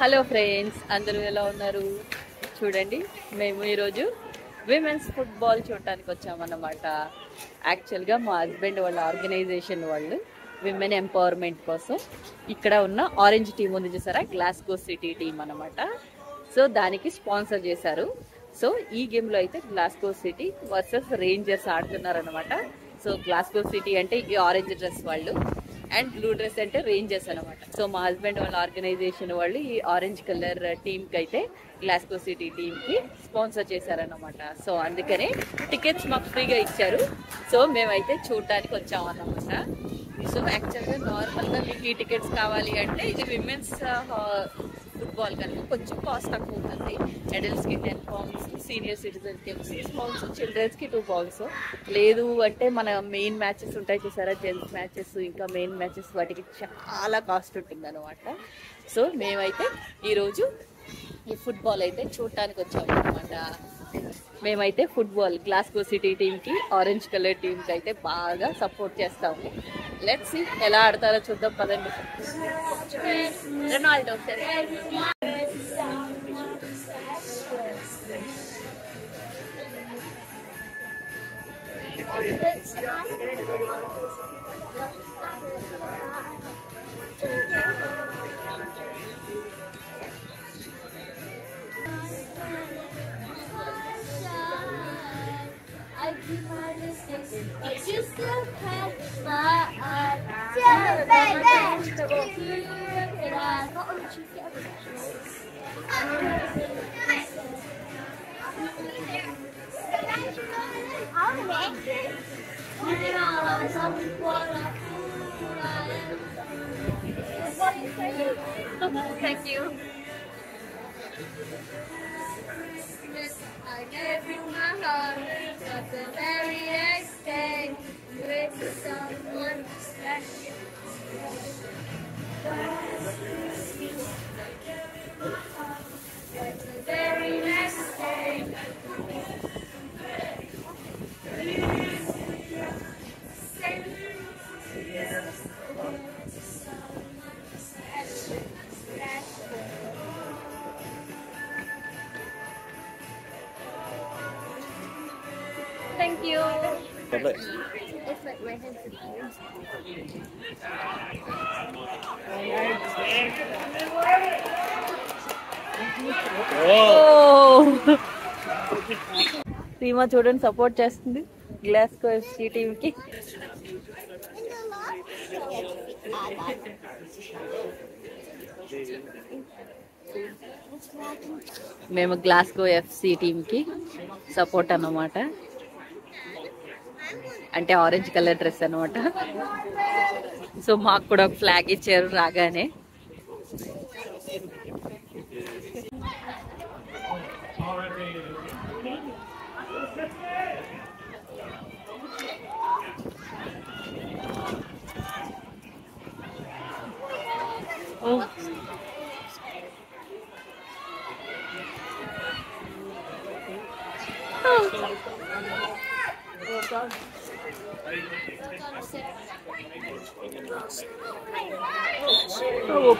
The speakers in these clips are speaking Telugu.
హలో ఫ్రెండ్స్, అందరూ ఎలా ఉన్నారు? చూడండి, మేము ఈరోజు విమెన్స్ ఫుట్బాల్ చూడటానికి వచ్చామన్నమాట. యాక్చువల్గా మా హస్బెండ్ వాళ్ళ ఆర్గనైజేషన్ వాళ్ళు విమెన్ ఎంపవర్మెంట్ కోసం ఇక్కడ ఉన్న ఆరెంజ్ టీం ఉంది చూసారా, గ్లాస్గో సిటీ టీం అన్నమాట. సో దానికి స్పాన్సర్ చేశారు. సో ఈ గేమ్లో అయితే గ్లాస్గో సిటీ వర్సెస్ రేంజర్స్ ఆడుతున్నారనమాట. సో గ్లాస్గో సిటీ అంటే ఈ ఆరెంజ్ డ్రెస్ వాళ్ళు అండ్ బ్లూ డ్రెస్ అంటే రేంజర్స్ అనమాట. సో మా హస్బెండ్ వాళ్ళ ఆర్గనైజేషన్ వాళ్ళు ఈ ఆరెంజ్ కలర్ టీంకి అయితే గ్లాస్గో సిటీ టీంకి స్పాన్సర్ చేశారనమాట. సో అందుకనే టికెట్స్ మాకు ఫ్రీగా ఇచ్చారు. సో మేమైతే చూడటానికి వచ్చామన్నమాట. సో యాక్చువల్గా నార్మల్గా మీకు ఈ టికెట్స్ కావాలి అంటే ఇది విమెన్స్ ఫుట్బాల్ కనుక కొంచెం కాస్ట్ తక్కువ ఉంటుంది. అడల్ట్స్కి 10 pounds, సీనియర్ సిటిజన్స్కి 6 pounds, చిల్డ్రన్స్కి 2 pounds. లేదు అంటే మన మెయిన్ మ్యాచెస్ ఉంటాయి చూసారా, జెంట్స్ మ్యాచెస్ ఇంకా మెయిన్ మ్యాచెస్, వాటికి చాలా కాస్ట్ ఉంటుంది అనమాట. సో మేమైతే ఈరోజు ఈ ఫుట్బాల్ అయితే చూడటానికి వచ్చాము అనమాట. మేమైతే ఫుట్బాల్ గ్లాస్గో సిటీ టీంకి ఆరెంజ్ కలర్ టీంకి అయితే బాగా సపోర్ట్ చేస్తాము. లెట్స్ సీ ఎలా ఆడతారో చూద్దాం పదండి. Ronaldo Thank you. I gave you my heart, but the very next day you went to someone special. But the very next day. Thank you. Perfect. It's like my hands. Seema చూడండి సపోర్ట్ చేస్తుంది గ్లాస్గో ఎఫ్సి టీంకి. మేము గ్లాస్గో ఎఫ్సి టీంకి సపోర్ట్ అన్నమాట. అంటే ఆరెంజ్ కలర్ డ్రెస్ అనమాట. సో మాకు కూడా ఒక ఫ్లాగ్ ఇచ్చారు రాగానే.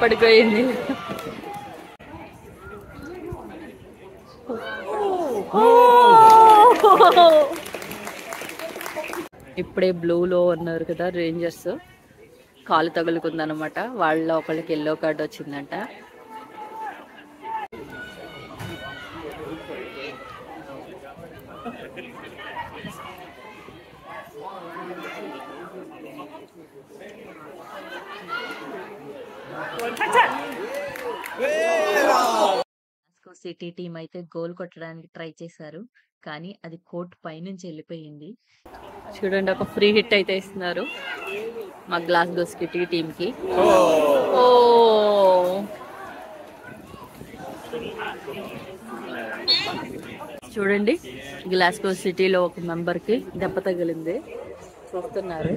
పడిపోయింది. ఇప్పుడే బ్లూలో ఉన్నారు కదా రేంజర్స్, కాలు తగులుకుందనమాట. వాళ్ళ ఒకళ్ళకి ఎల్లో కార్డ్ వచ్చిందంట. సిటీ టీం అయితే గోల్ కొట్టడానికి ట్రై చేశారు, కానీ అది కోర్ట్ పైనుంచి వెళ్ళిపోయింది. చూడండి, ఒక ఫ్రీ హిట్ అయితే ఇస్తున్నారు మా గ్లాస్గో సిటీ టీంకి. ఓ చూడండి, గ్లాస్గో సిటీలో ఒక మెంబర్కి దెబ్బ తగిలింది, చూస్తున్నారు.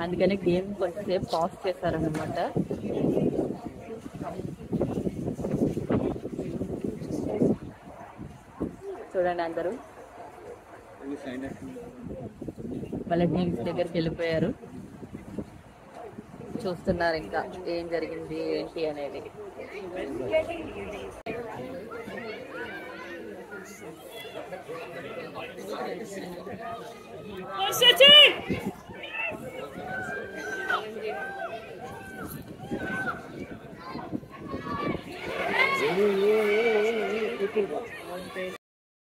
అందుకని గేమ్ కొంచెంసేపు పాజ్ చేశారనమాట. చూడండి, అందరూ వాళ్ళ టీమ్స్ దగ్గరికి వెళ్ళిపోయారు. చూస్తున్నారు ఇంకా ఏం జరిగింది ఏంటి అనేది.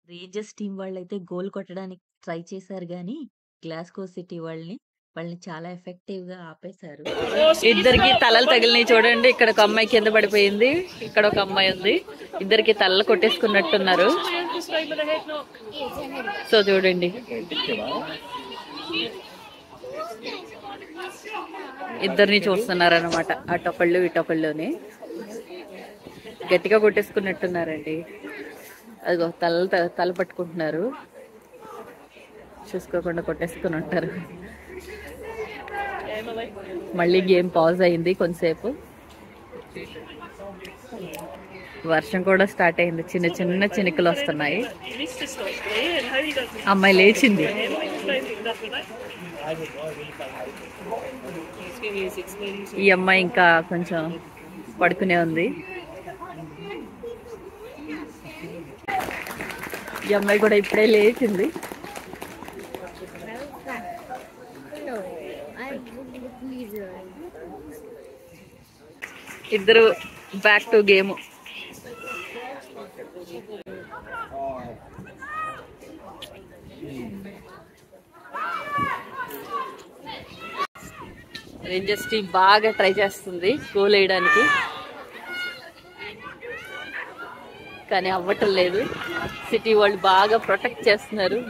రేంజర్స్ టీం వాళ్ళైతే గోల్ కొట్టడానికి ట్రై చేశారు గానీ, గ్లాస్గో సిటీ వాళ్ళని చాలా ఎఫెక్టివ్ గా ఆపేశారు. ఇద్దరికి తలలు తగిలినాయి చూడండి. ఇక్కడ ఒక అమ్మాయి కింద పడిపోయింది, ఇక్కడ ఒక అమ్మాయి ఉంది. ఇద్దరికి తలలు కొట్టేసుకున్నట్టున్నారు. సో చూడండి, ఇద్దరిని చూస్తున్నారన్నమాట. అటొకళ్ళు ఇటొకళ్ళుని గట్టిగా కొట్టేసుకున్నట్టున్నారండి. అదిగో తల పట్టుకుంటున్నారు, చూసుకోకుండా కొట్టేసుకుని ఉంటారు. మళ్ళీ గేమ్ పాజ్ అయింది కొంతసేపు. వర్షం కూడా స్టార్ట్ అయింది, చిన్న చిన్న చినుకులు వస్తున్నాయి. అమ్మాయి లేచింది. ఈ అమ్మాయి ఇంకా కొంచెం పడుకునే ఉంది. ఈ అమ్మాయి కూడా ఇప్పుడే లేచింది. ఇద్దరు back to game. Rangers team బాగా ట్రై చేస్తుంది గోల్ వేయడానికి, కానీ అవ్వటం లేదు. సిటీ వాళ్ళు బాగా ప్రొటెక్ట్ చేస్తున్నారు.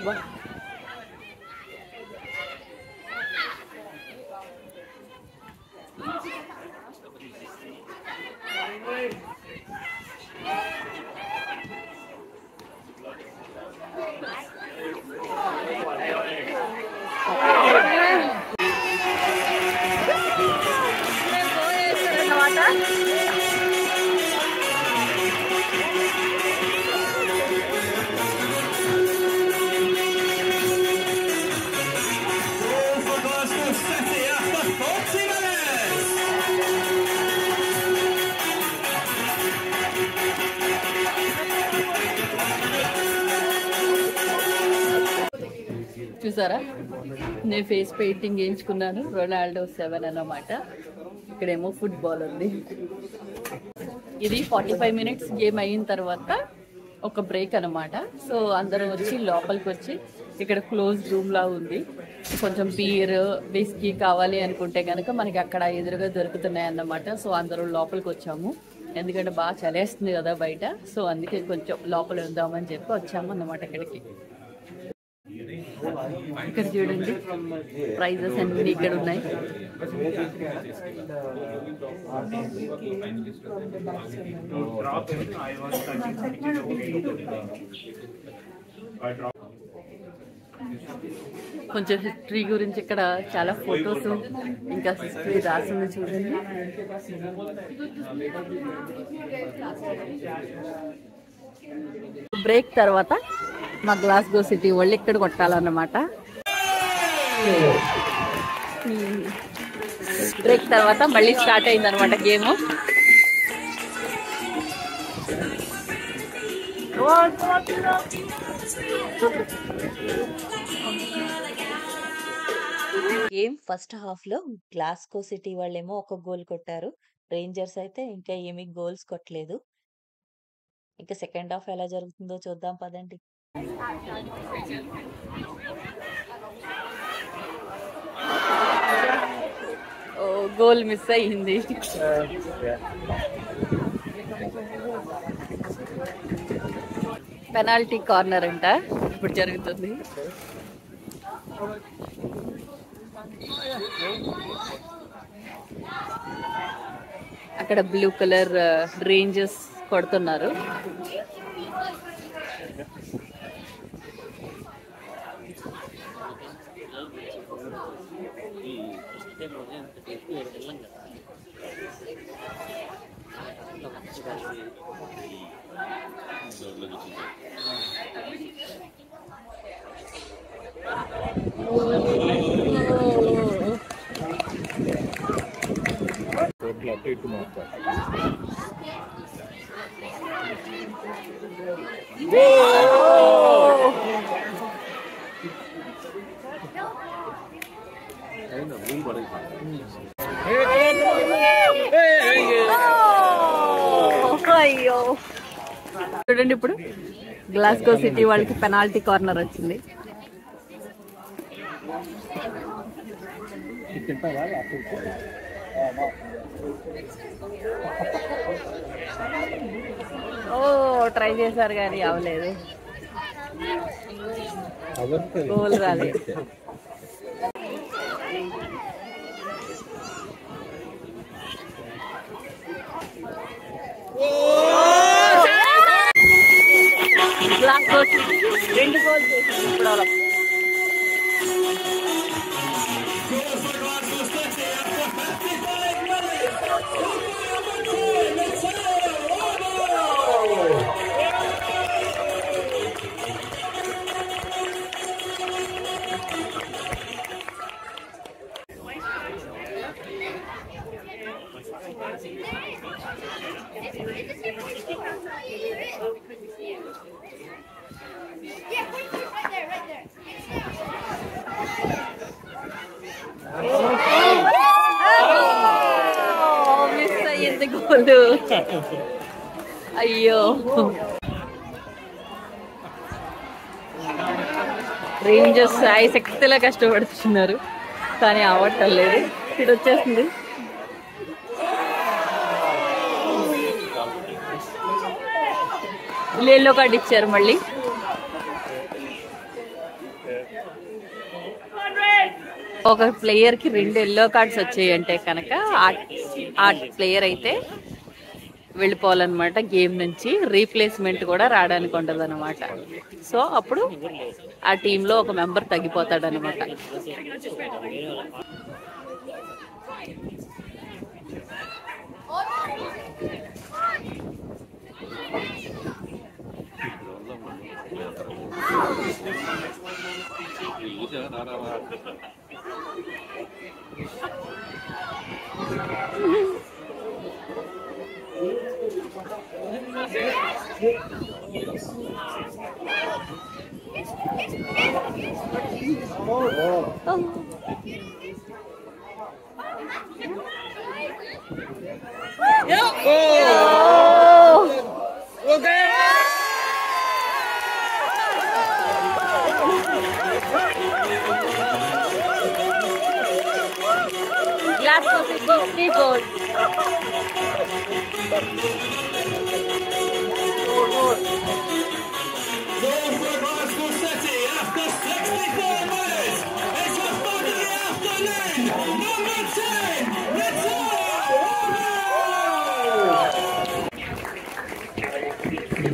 చూసారా, నేను ఫేస్ పెయింటింగ్ వేయించుకున్నాను. రొనాల్డో 7 అన్నమాట. ఇక్కడేమో ఫుట్బాల్ ఉంది. ఇది 45 మినిట్స్ గేమ్ అయిన తర్వాత ఒక బ్రేక్ అనమాట. సో అందరం వచ్చి లోపలికి వచ్చి, ఇక్కడ క్లోజ్ రూమ్ లా ఉంది. కొంచెం బీర్ విస్కీ కావాలి అనుకుంటే కనుక మనకి అక్కడ ఎదురుగా దొరుకుతున్నాయి అన్నమాట. సో అందరం లోపలికి వచ్చాము, ఎందుకంటే బాగా చలేస్తుంది కదా బయట. సో అందుకే కొంచెం లోపల ఉందామని చెప్పి వచ్చాము అన్నమాట ఇక్కడికి. ఇక్కడ చూడండి, ప్రైజెస్ అన్ని ఇక్కడ ఉన్నాయి. కొంచెం హిస్టరీ గురించి ఇక్కడ చాలా ఫొటోస్, ఇంకా హిస్టరీ రాసింది చూడండి. బ్రేక్ తర్వాత మా గ్లాస్గో సిటీ వాళ్ళు ఇక్కడ కొట్టాలన్నమాట. బ్రేక్ తర్వాత మళ్ళీ స్టార్ట్ అయింది అనమాట గేమ్. గేమ్ ఫస్ట్ హాఫ్ లో గ్లాస్గో సిటీ వాళ్ళేమో ఒక గోల్ కొట్టారు. రేంజర్స్ అయితే ఇంకా ఏమీ గోల్స్ కొట్టలేదు. ఇంకా సెకండ్ హాఫ్ ఎలా జరుగుతుందో చూద్దాం పదండి. గోల్ మిస్ అయ్యింది. పెనాల్టీ కార్నర్ అంట ఇప్పుడు జరుగుతుంది. అక్కడ బ్లూ కలర్ రేంజర్స్ కొడుతున్నారు. అయ్యో చూడండి, ఇప్పుడు గ్లాస్గో సిటీ వాళ్ళకి పెనాల్టీ కార్నర్ వచ్చింది. ఓ ట్రై చేశారు కానీ అవలేదు, గోల్ రాలేదు. గ్లాస్గో సిటీ 2 గోల్స్ చేసింది ఇప్పుడు. మిస్ అయ్యింది గోల్. అయ్యో, రేంజర్స్ శక్తిలా కష్టపడుతున్నారు కానీ అవ్వట్లేదు. ఇది వచ్చేస్తుంది. ఎల్లో కార్డ్ ఇచ్చారు మళ్ళీ. ఒక ప్లేయర్ కి 2 ఎల్లో కార్డ్స్ వచ్చాయి అంటే కనుక ఆ ప్లేయర్ అయితే వెళ్ళిపోవాలన్నమాట గేమ్ నుంచి. రీప్లేస్మెంట్ కూడా రావడానికి ఉండదు అనమాట. సో అప్పుడు ఆ టీంలో ఒక మెంబర్ తగ్గిపోతాడు అనమాట. Glasgow City 3 goals.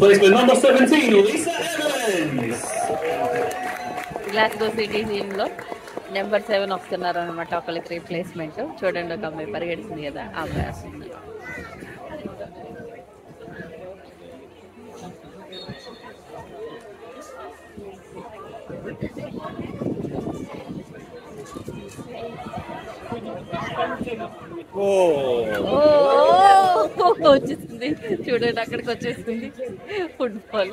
Plays with number 17, Lisa Evans. Glasgow city team లో నెంబర్ 7 వస్తున్నారు అనమాట. ఒకరికి రీప్లేస్మెంట్. చూడండి, ఒక అమ్మాయి పరిగెడుతుంది కదా, ఆ అమ్మాయి వస్తుంది. వచ్చేసింది చూడండి, అక్కడికి వచ్చేసింది ఫుట్బాల్.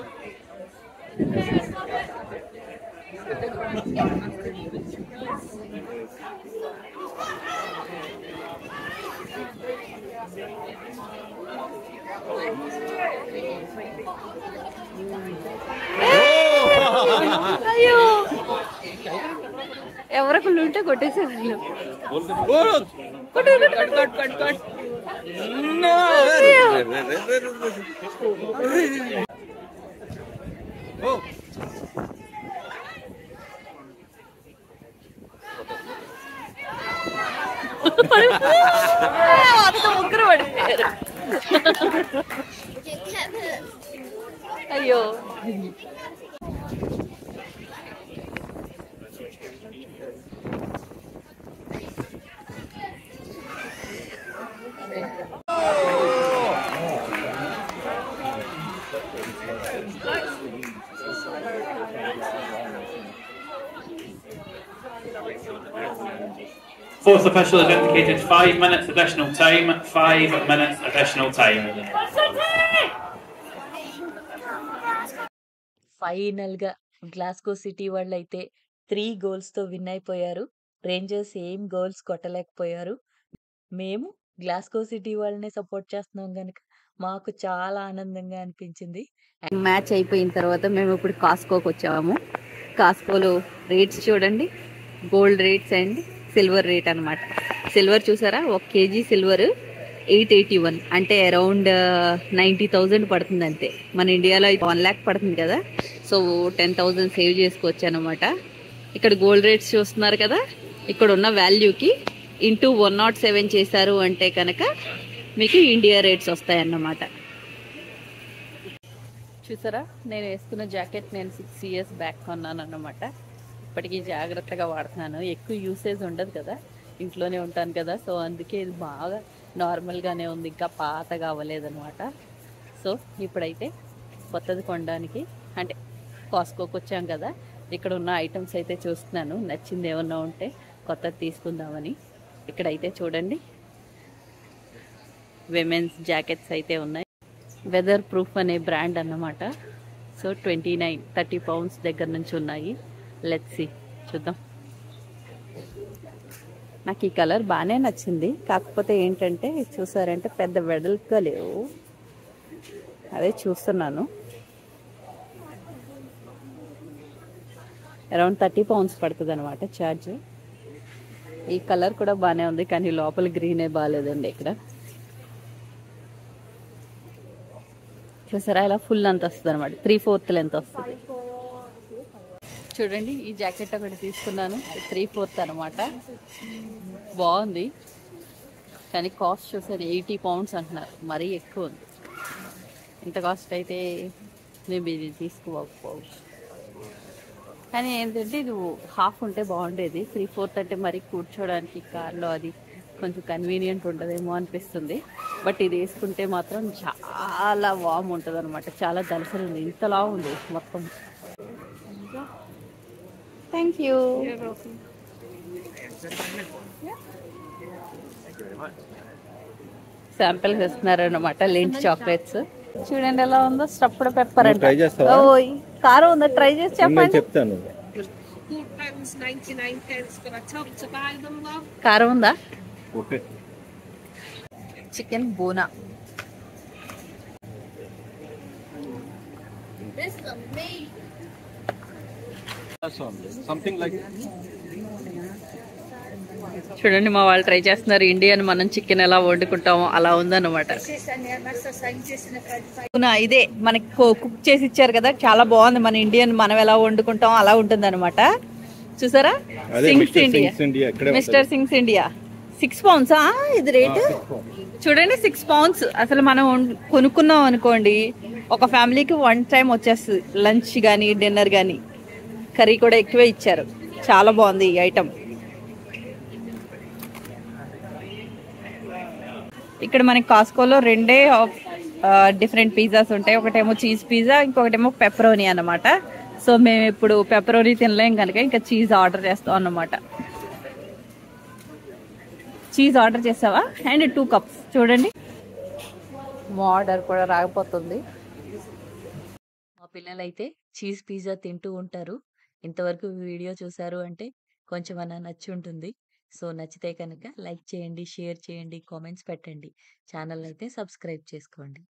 అయ్యో, ఎవరొకళ్ళు ఉంటే కొట్టేసేవాళ్ళు. అంత ముగ్గురు పడిపోయారు. అయ్యో, Fourth official has indicated 5 minutes additional time. 5 minutes additional time. Final గా గ్లాస్గో సిటీ వాళ్ళు అయితే 3 గోల్స్ తో విన్ అయిపోయారు. రేంజర్స్ ఏం గోల్స్ కొట్టలేకపోయారు. మేము గ్లాస్గో సిటీ వాళ్ళనే సపోర్ట్ చేస్తున్నాం గనుక మాకు చాలా ఆనందంగా అనిపించింది. మ్యాచ్ అయిపోయిన తర్వాత మేము ఇప్పుడు కాస్కోకి వచ్చాము. కాస్కోలో రేట్స్ చూడండి, gold rates and silver rate అనమాట. సిల్వర్ చూసారా, 1 kg సిల్వర్ 881, అంటే అరౌండ్ 90,000 పడుతుంది అంతే. మన ఇండియాలో అయితే 1 lakh పడుతుంది కదా, సో 10,000 సేవ్ చేసుకోవచ్చు అనమాట. ఇక్కడ గోల్డ్ రేట్స్ చూస్తున్నారు కదా, ఇక్కడ ఉన్న వాల్యూకి ఇంటూ 107 చేశారు అంటే కనుక మీకు ఇండియా రేట్స్ వస్తాయి అన్నమాట. చూసారా, నేను వేసుకున్న జాకెట్ నేను 6 years బ్యాక్ కొన్నాను అన్నమాట. ఇప్పటికీ జాగ్రత్తగా వాడుతున్నాను. ఎక్కువ యూసేజ్ ఉండదు కదా, ఇంట్లోనే ఉంటాను కదా, సో అందుకే ఇది బాగా నార్మల్గానే ఉంది, ఇంకా పాతగా అవ్వలేదన్నమాట. సో ఇప్పుడైతే కొత్తది కొనడానికి అంటే కాస్కోకి వచ్చాం కదా, ఇక్కడ ఉన్న ఐటమ్స్ అయితే చూస్తున్నాను, నచ్చింది ఏమన్నా ఉంటే కొత్తది తీసుకుందామని. ఇక్కడైతే చూడండి విమెన్స్ జాకెట్స్ అయితే ఉన్నాయి. వెదర్ ప్రూఫ్ అనే బ్రాండ్ అన్నమాట. సో 30 pounds దగ్గర నుంచి ఉన్నాయి. లెట్స్ సీ, చూద్దాం. నాకు ఈ కలర్ బాగానే నచ్చింది, కాకపోతే ఏంటంటే చూసారంటే పెద్ద వెడల్పుగా లేవు, అదే చూస్తున్నాను. అరౌండ్ 30 pounds పడుతుంది అనమాట ఛార్జ్. ఈ కలర్ కూడా బాగానే ఉంది, కానీ లోపల గ్రీనే బాగాలేదండి. ఇక్కడ చూసారా, ఇలా ఫుల్ అంత వస్తుంది అనమాట, 3/4 లెంత్ వస్తుంది. చూడండి, ఈ జాకెట్ ఒకటి తీసుకున్నాను, 3/4 అనమాట. బాగుంది, కానీ కాస్ట్ చూసారు 80 pounds అంటున్నారు, మరీ ఎక్కువ ఉంది. ఇంత కాస్ట్ అయితే మేము ఇది తీసుకోకపోవచ్చు. కానీ ఏంటంటే ఇది హాఫ్ ఉంటే బాగుండేది, 3/4 అంటే మరి కూర్చోడానికి కార్లో అది కొంచెం కన్వీనియంట్ ఉండదేమో అనిపిస్తుంది. బట్ ఇది వేసుకుంటే మాత్రం చాలా వామ్ ఉంటుంది అనమాట, చాలా దలసరి ఉంది, ఇంతలా ఉంది మొత్తం. Thank you. శాంపిల్స్ ఇస్తున్నారు అనమాట, లింట్ చాక్లెట్స్. చూడండి ఎలా ఉందో, స్టఫ్డ్ పెప్పర్ అంటే. ఓయ్, కారం ఉందా, ట్రై చేసి చెప్పండి. చెప్తాను. కారం ఉందా? ఓకే. చికెన్ బోనా. సంథింగ్ లైక్ చూడండి, మా వాళ్ళు ట్రై చేస్తున్నారు. ఇండియన్ మనం చికెన్ ఎలా వండుకుంటామో అలా ఉందన్నమాట. ఇదే మనకి కుక్ చేసి ఇచ్చారు కదా, చాలా బాగుంది. మన ఇండియన్ మనం ఎలా వండుకుంటామో అలా ఉంటుంది అనమాట. చూసారా, Singh's India, mister Singh's India. 6 pounds ఇది రేటు. చూడండి, 6 pounds. అసలు మనం కొనుక్కున్నాం అనుకోండి, ఒక ఫ్యామిలీకి 1 time వచ్చేస్తుంది, లంచ్ కానీ డిన్నర్ కానీ. కర్రీ కూడా ఎక్కువే ఇచ్చారు, చాలా బాగుంది ఈ ఐటమ్. ఇక్కడ మనకి కాస్కోలో 2 డిఫరెంట్ పిజ్జాస్ ఉంటాయి. ఒకటేమో చీజ్ పిజ్జా, ఇంకొకటేమో పెప్పరోనీ అన్నమాట. సో మేము ఇప్పుడు పెప్పరోనీ తినలేం కనుక ఇంకా చీజ్ ఆర్డర్ చేస్తాం అన్నమాట. చీజ్ ఆర్డర్ చేసావా? And 2 cups. చూడండి, మా ఆర్డర్ కూడా రాకపోతుంది. మా పిల్లలైతే చీజ్ పిజ్జా తింటూ ఉంటారు. ఇంతవరకు వీడియో చూసారు అంటే కొంచెం అన్నా నచ్చి ఉంటుంది. సో నచ్చితే కనుక లైక్ చేయండి, షేర్ చేయండి, కామెంట్స్ పెట్టండి. ఛానల్ అయితే సబ్స్క్రైబ్ చేసుకోండి.